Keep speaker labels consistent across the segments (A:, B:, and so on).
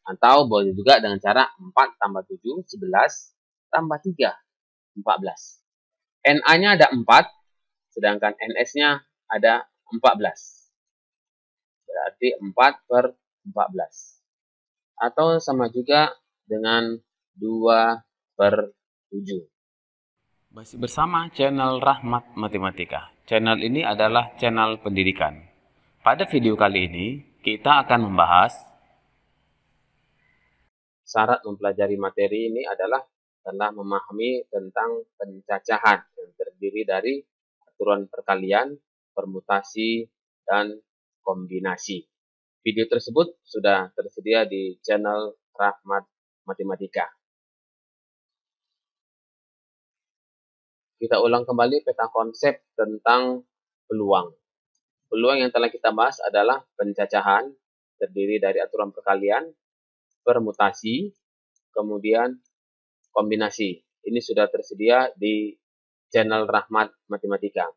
A: Atau boleh juga dengan cara 4 tambah 7, 11, tambah 3, 14. NA-nya ada 4, sedangkan NS-nya ada 14. Berarti 4 per 14. Atau sama juga dengan 2 per 7.
B: Masih bersama channel Rahmat Matematika. Channel ini adalah channel pendidikan. Pada video kali ini, kita akan membahas
A: syarat mempelajari materi ini adalah telah memahami tentang pencacahan yang terdiri dari aturan perkalian, permutasi, dan kombinasi. Video tersebut sudah tersedia di channel Rahmat Matematika. Kita ulang kembali peta konsep tentang peluang. Peluang yang telah kita bahas adalah pencacahan, terdiri dari aturan perkalian, permutasi, kemudian kombinasi. Ini sudah tersedia di channel Rahmat Matematika.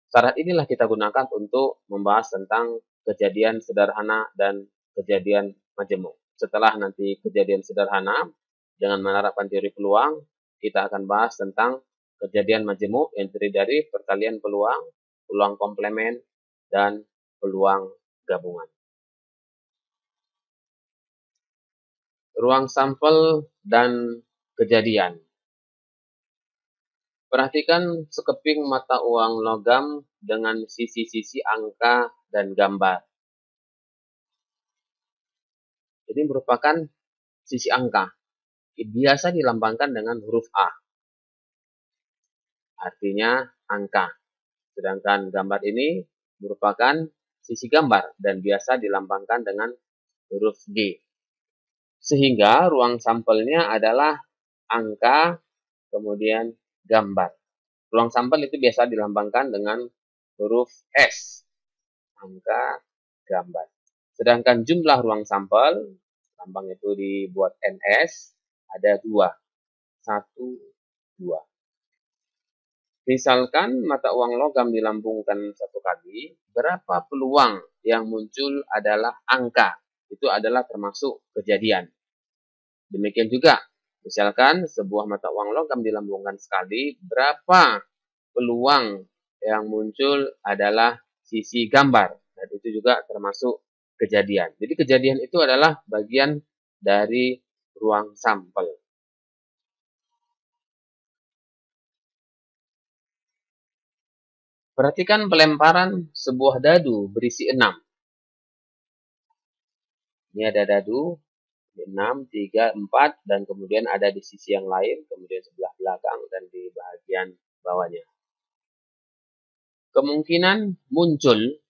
A: Syarat inilah kita gunakan untuk membahas tentang kejadian sederhana dan kejadian majemuk. Setelah nanti kejadian sederhana, dengan menerapkan teori peluang, kita akan bahas tentang kejadian majemuk yang terdiri dari perkalian peluang, peluang komplement, dan peluang gabungan. Ruang sampel dan kejadian. Perhatikan sekeping mata uang logam dengan sisi-sisi angka dan gambar. Ini merupakan sisi angka. Biasa dilambangkan dengan huruf A. Artinya angka. Sedangkan gambar ini merupakan sisi gambar dan biasa dilambangkan dengan huruf G. Sehingga ruang sampelnya adalah angka, kemudian gambar. Ruang sampel itu biasa dilambangkan dengan huruf S. Angka, gambar. Sedangkan jumlah ruang sampel, lambang itu dibuat NS, ada 2. 1, 2. Misalkan mata uang logam dilambungkan 1 kali, berapa peluang yang muncul adalah angka. Itu adalah termasuk kejadian. Demikian juga, misalkan sebuah mata uang logam dilambungkan sekali, berapa peluang yang muncul adalah sisi gambar. Dan itu juga termasuk kejadian. Jadi kejadian itu adalah bagian dari ruang sampel. Perhatikan pelemparan sebuah dadu berisi 6. Ini ada dadu 6, 3, 4, dan kemudian ada di sisi yang lain, kemudian sebelah belakang, dan di bagian bawahnya. Kemungkinan muncul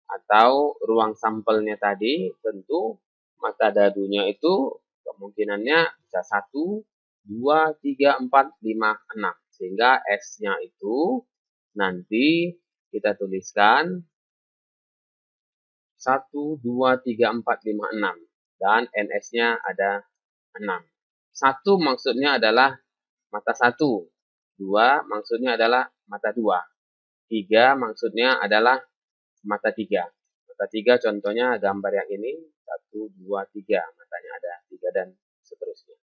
A: atau ruang sampelnya tadi, tentu mata dadunya itu kemungkinannya bisa 1, 2, 3, 4, 5, 6. Sehingga S-nya itu nanti kita tuliskan 1, 2, 3, 4, 5, 6. Dan NS-nya ada 6. 1 maksudnya adalah mata 1. 2 maksudnya adalah mata 2. 3 maksudnya adalah mata 3. Mata 3 contohnya gambar yang ini. 1, 2, 3. Matanya ada 3 dan seterusnya.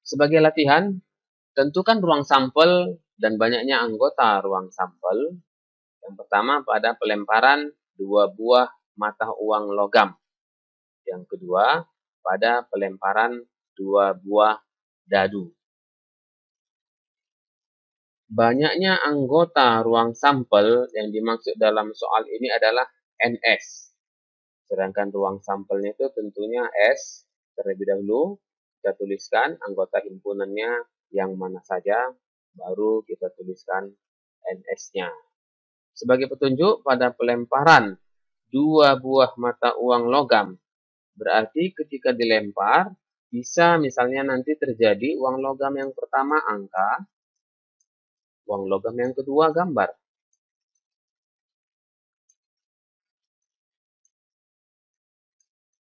A: Sebagai latihan, tentukan ruang sampel dan banyaknya anggota ruang sampel. Yang pertama pada pelemparan 2 buah mata uang logam. Yang kedua pada pelemparan 2 buah dadu. Banyaknya anggota ruang sampel yang dimaksud dalam soal ini adalah NS. Sedangkan ruang sampelnya itu tentunya S. Terlebih dahulu kita tuliskan anggota himpunannya yang mana saja, baru kita tuliskan NS-nya. Sebagai petunjuk pada pelemparan 2 buah mata uang logam, berarti ketika dilempar, bisa misalnya nanti terjadi uang logam yang pertama angka, uang logam yang kedua gambar.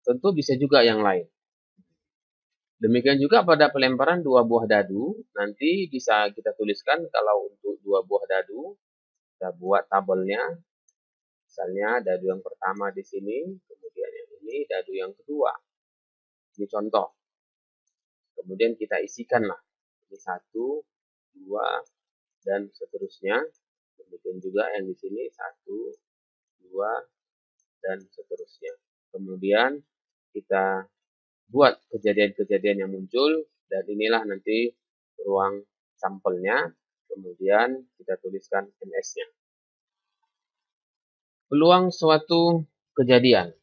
A: Tentu bisa juga yang lain. Demikian juga pada pelemparan 2 buah dadu, nanti bisa kita tuliskan kalau untuk 2 buah dadu, kita buat tabelnya. Misalnya dadu yang pertama di sini, kemudian ini dadu yang kedua. Ini contoh. Kemudian kita isikanlah. Ini 1, 2, dan seterusnya. Demikian juga yang di sini 1, 2, dan seterusnya. Kemudian kita buat kejadian-kejadian yang muncul, dan inilah nanti ruang sampelnya. Kemudian kita tuliskan NS-nya. Peluang suatu kejadian.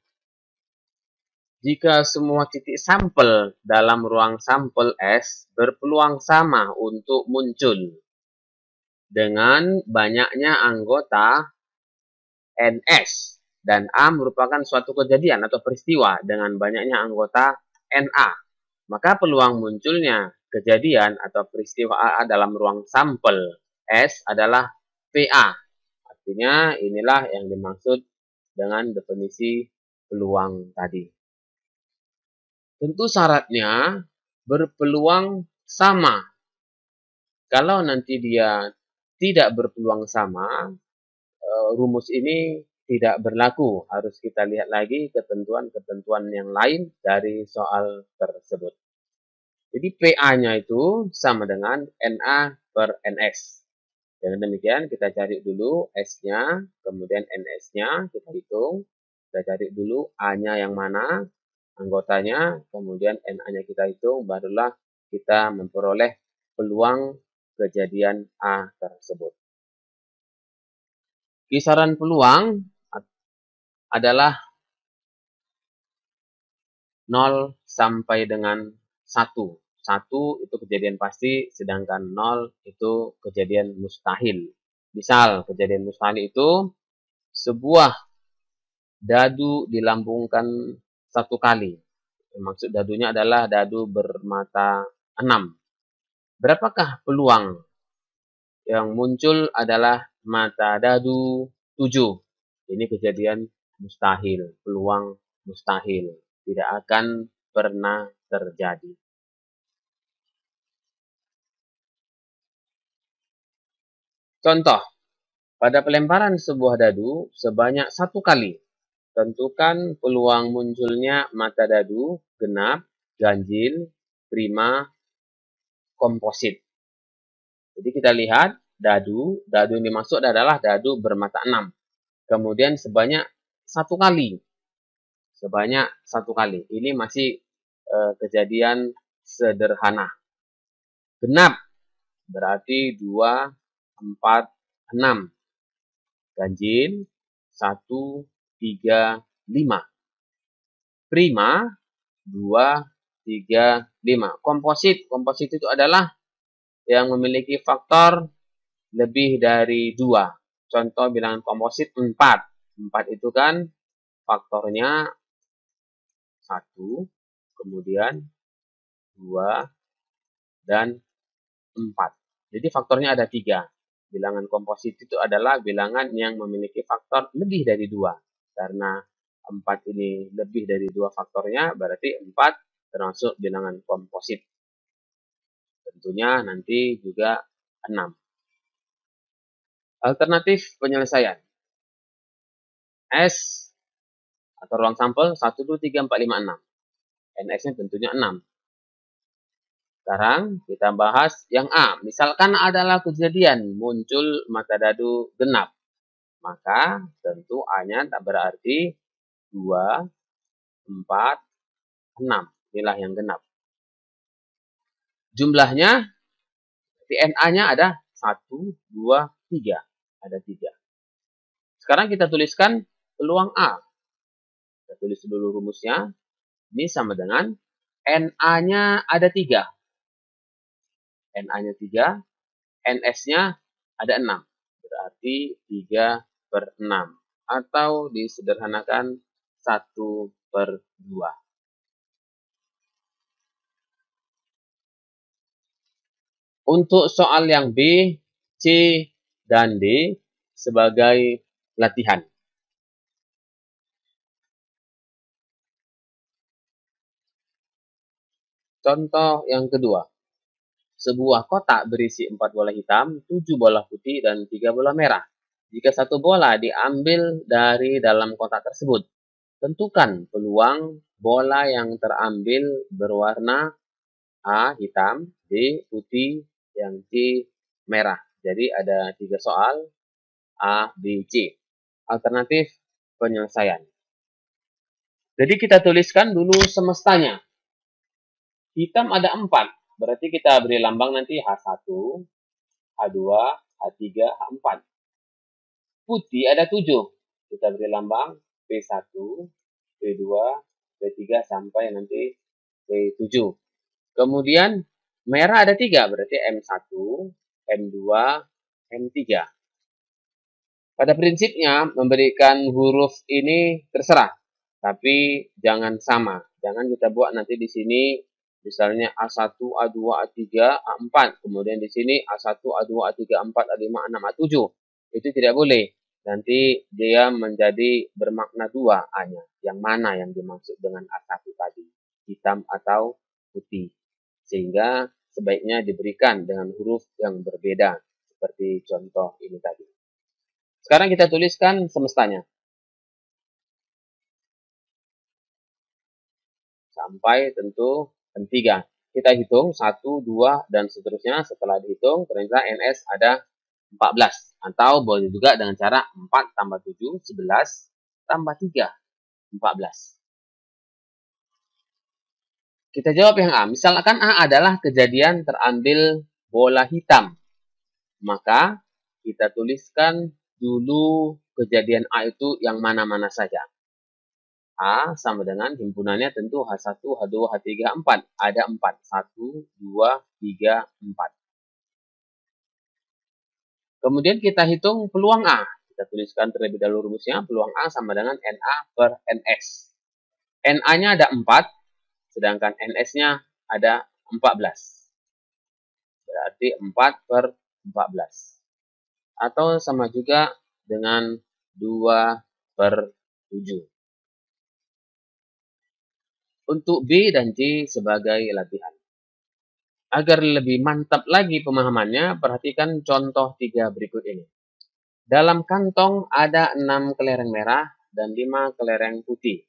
A: Jika semua titik sampel dalam ruang sampel S berpeluang sama untuk muncul dengan banyaknya anggota NS, dan A merupakan suatu kejadian atau peristiwa dengan banyaknya anggota NA, maka peluang munculnya kejadian atau peristiwa AA dalam ruang sampel S adalah PA. Artinya inilah yang dimaksud dengan definisi peluang tadi. Tentu syaratnya berpeluang sama. Kalau nanti dia tidak berpeluang sama, rumus ini tidak berlaku. Harus kita lihat lagi ketentuan-ketentuan yang lain dari soal tersebut. Jadi PA-nya itu sama dengan NA per NS. Dengan demikian kita cari dulu S-nya, kemudian NS-nya kita hitung. Kita cari dulu A-nya yang mana, anggotanya, kemudian NA-nya kita hitung, barulah kita memperoleh peluang kejadian A tersebut. Kisaran peluang adalah 0 sampai dengan 1. 1 itu kejadian pasti, sedangkan 0 itu kejadian mustahil. Misal, kejadian mustahil itu sebuah dadu dilambungkan 1 kali. Maksud dadunya adalah dadu bermata 6. Berapakah peluang? Yang muncul adalah mata dadu 7. Ini kejadian mustahil, peluang mustahil. Tidak akan pernah terjadi. Contoh, pada pelemparan sebuah dadu sebanyak 1 kali, tentukan peluang munculnya mata dadu, genap, ganjil, prima, komposit. Jadi kita lihat dadu yang dimaksud adalah dadu bermata 6. Kemudian sebanyak 1 kali. Sebanyak 1 kali. Ini masih kejadian sederhana. Genap berarti 2, 4, 6. Ganjil 1, 3, 5. Prima 2, 3, 5. Komposit itu adalah yang memiliki faktor lebih dari 2. Contoh bilangan komposit 4. 4 itu kan faktornya 1, kemudian 2, dan 4. Jadi faktornya ada 3. Bilangan komposit itu adalah bilangan yang memiliki faktor lebih dari 2. Karena 4 ini lebih dari 2 faktornya, berarti 4 termasuk bilangan komposit. Tentunya nanti juga 6. Alternatif penyelesaian. S atau ruang sampel 1, 2, 3, 4, 5, 6. NS-nya tentunya 6. Sekarang kita bahas yang A. Misalkan adalah kejadian muncul mata dadu genap. Maka tentu A-nya tak berarti 2, 4, 6. Inilah yang genap. Jumlahnya, NA-nya ada 1, 2, 3. Ada 3. Sekarang kita tuliskan peluang A. Kita tulis dulu rumusnya. Ini sama dengan NA-nya ada 3. NA-nya 3. NS-nya ada 6. Berarti 3 per 6. Atau disederhanakan 1 per 2. Untuk soal yang B, C, dan D sebagai latihan. Contoh yang kedua. Sebuah kotak berisi 4 bola hitam, 7 bola putih, dan 3 bola merah. Jika 1 bola diambil dari dalam kotak tersebut, tentukan peluang bola yang terambil berwarna A. hitam, B. putih, yang C. merah. Jadi ada 3 soal, A, B, C. Alternatif penyelesaian. Jadi kita tuliskan dulu semestanya. Hitam ada 4, berarti kita beri lambang nanti H1, H2, H3, H4. Putih ada 7, kita beri lambang P1, P2, P3 sampai nanti P7. Kemudian merah ada 3, berarti M1, M2, M3. Pada prinsipnya memberikan huruf ini terserah, tapi jangan sama. Jangan kita buat nanti di sini misalnya A1, A2, A3, A4, kemudian di sini A1, A2, A3, A4, A5, A6, A7. Itu tidak boleh. Nanti dia menjadi bermakna 2 A-nya. Yang mana yang dimaksud dengan A1 tadi? Hitam atau putih. Sehingga sebaiknya diberikan dengan huruf yang berbeda. Seperti contoh ini tadi. Sekarang kita tuliskan semestanya. Sampai tentu M3. Kita hitung 1, 2, dan seterusnya. Setelah dihitung, ternyata NS ada 14. Atau boleh juga dengan cara 4 tambah 7, 11, tambah 3, 14. Kita jawab yang A. Misalkan A adalah kejadian terambil bola hitam. Maka kita tuliskan dulu kejadian A itu yang mana-mana saja. A sama dengan himpunannya tentu H1, H2, H3, H4. Ada 4. 1, 2, 3, 4. Kemudian kita hitung peluang A. Kita tuliskan terlebih dahulu rumusnya. Peluang A sama dengan NA per NS. NA-nya ada 4, sedangkan NS-nya ada 14. Berarti 4 per 14. Atau sama juga dengan 2 per 7. Untuk B dan C sebagai latihan. Agar lebih mantap lagi pemahamannya, perhatikan contoh 3 berikut ini. Dalam kantong ada 6 kelereng merah dan 5 kelereng putih.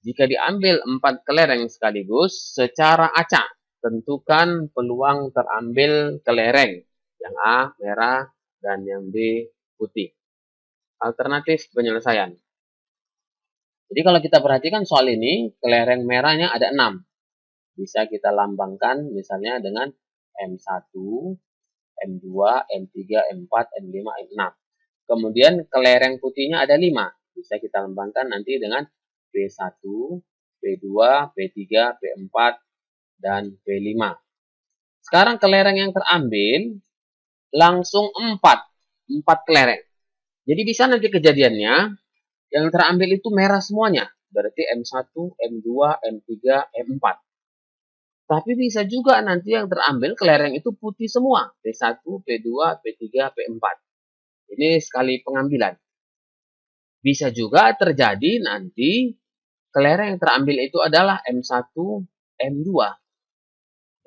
A: Jika diambil 4 kelereng sekaligus, secara acak, tentukan peluang terambil kelereng. Yang A merah dan yang B putih. Alternatif penyelesaian. Jadi kalau kita perhatikan soal ini, kelereng merahnya ada 6. Bisa kita lambangkan misalnya dengan M1, M2, M3, M4, M5, M6. Kemudian kelereng putihnya ada 5. Bisa kita lambangkan nanti dengan P1, P2, P3, P4, dan P5. Sekarang kelereng yang terambil langsung 4 kelereng. Jadi bisa nanti kejadiannya yang terambil itu merah semuanya. Berarti M1, M2, M3, M4. Tapi bisa juga nanti yang terambil kelereng itu putih semua. P1, P2, P3, P4. Ini sekali pengambilan. Bisa juga terjadi nanti kelereng yang terambil itu adalah M1, M2.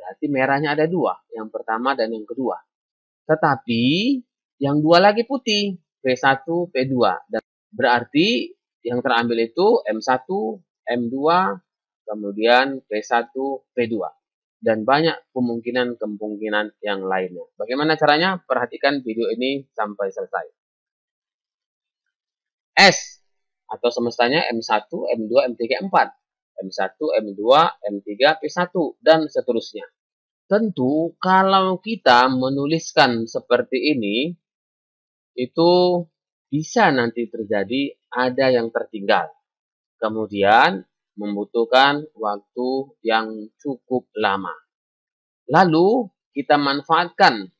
A: Berarti merahnya ada 2. Yang pertama dan yang kedua. Tetapi yang 2 lagi putih. P1, P2. Dan berarti yang terambil itu M1, M2, kemudian P1, P2. Dan banyak kemungkinan yang lainnya. Bagaimana caranya? Perhatikan video ini sampai selesai. S atau semestanya M1, M2, M3, M4. M1, M2, M3, P1, dan seterusnya. Tentu kalau kita menuliskan seperti ini, itu bisa nanti terjadi ada yang tertinggal. Kemudian membutuhkan waktu yang cukup lama. Lalu kita manfaatkan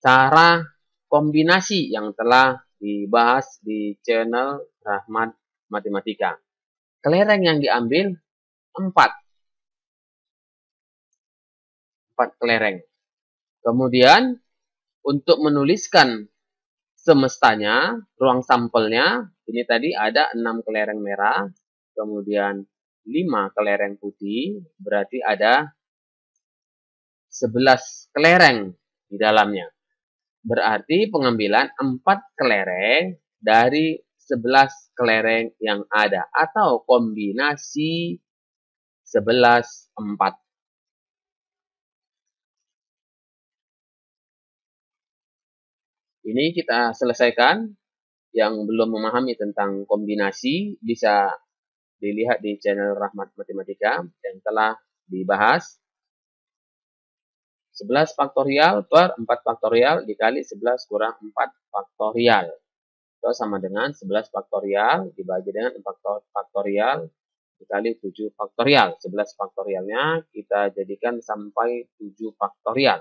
A: cara kombinasi yang telah dibahas di channel Rahmat Matematika. Kelereng yang diambil 4 kelereng. Kemudian untuk menuliskan semestanya, ruang sampelnya, ini tadi ada 6 kelereng merah, kemudian 5 kelereng putih, berarti ada 11 kelereng di dalamnya. Berarti pengambilan 4 kelereng dari 11 kelereng yang ada atau kombinasi 11 4. Ini kita selesaikan. Yang belum memahami tentang kombinasi bisa dilihat di channel Rahmat Matematika yang telah dibahas. 11 faktorial per 4 faktorial dikali 11 kurang 4 faktorial. Itu sama dengan 11 faktorial dibagi dengan 4 faktorial dikali 7 faktorial. 11 faktorialnya kita jadikan sampai 7 faktorial.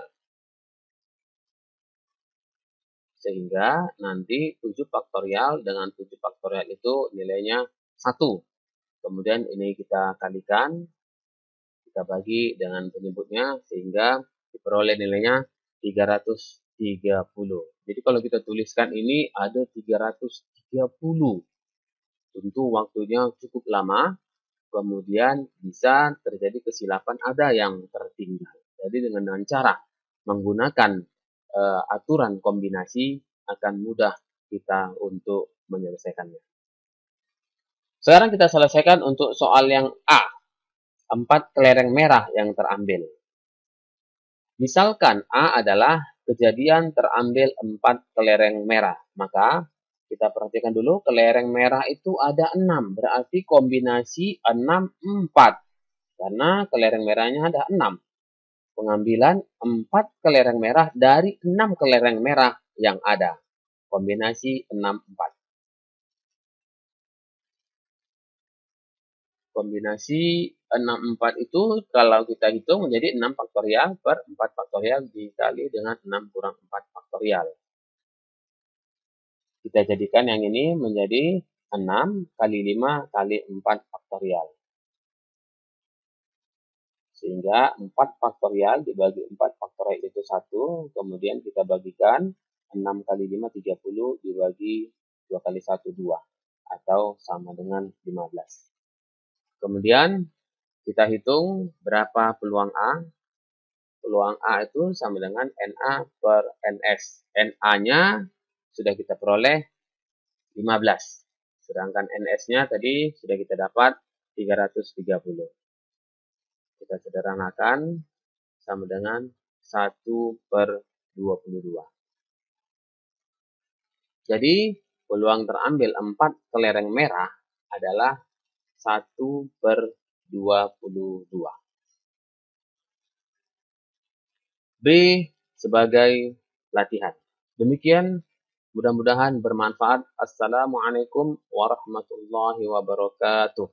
A: Sehingga nanti 7 faktorial dengan 7 faktorial itu nilainya 1. Kemudian ini kita kalikan, kita bagi dengan penyebutnya sehingga diperoleh nilainya 330. Jadi kalau kita tuliskan ini ada 330. Tentu waktunya cukup lama, kemudian bisa terjadi kesilapan, ada yang tertinggal. Jadi dengan cara menggunakan aturan kombinasi akan mudah kita untuk menyelesaikannya. Sekarang kita selesaikan untuk soal yang A. 4 kelereng merah yang terambil. Misalkan A adalah kejadian terambil 4 kelereng merah. Maka kita perhatikan dulu kelereng merah itu ada 6. Berarti kombinasi 6, 4. Karena kelereng merahnya ada 6. Pengambilan 4 kelereng merah dari 6 kelereng merah yang ada. Kombinasi 6, 4. Kombinasi 6, 4 itu kalau kita hitung menjadi 6 faktorial per 4 faktorial dikali dengan 6 kurang 4 faktorial. Kita jadikan yang ini menjadi 6 kali 5 kali 4 faktorial. Sehingga 4 faktorial dibagi 4 faktorial itu 1. Kemudian kita bagikan 6 kali 5, 30 dibagi 2 kali 1, 2. Atau sama dengan 15. Kemudian kita hitung berapa peluang A. Peluang A itu sama dengan NA per NS. NA-nya sudah kita peroleh 15. Sedangkan NS-nya tadi sudah kita dapat 330. Kita sederhanakan sama dengan 1/22. Jadi peluang terambil 4 kelereng merah adalah 1/22. B sebagai latihan. Demikian, mudah-mudahan bermanfaat. Assalamualaikum warahmatullahi wabarakatuh.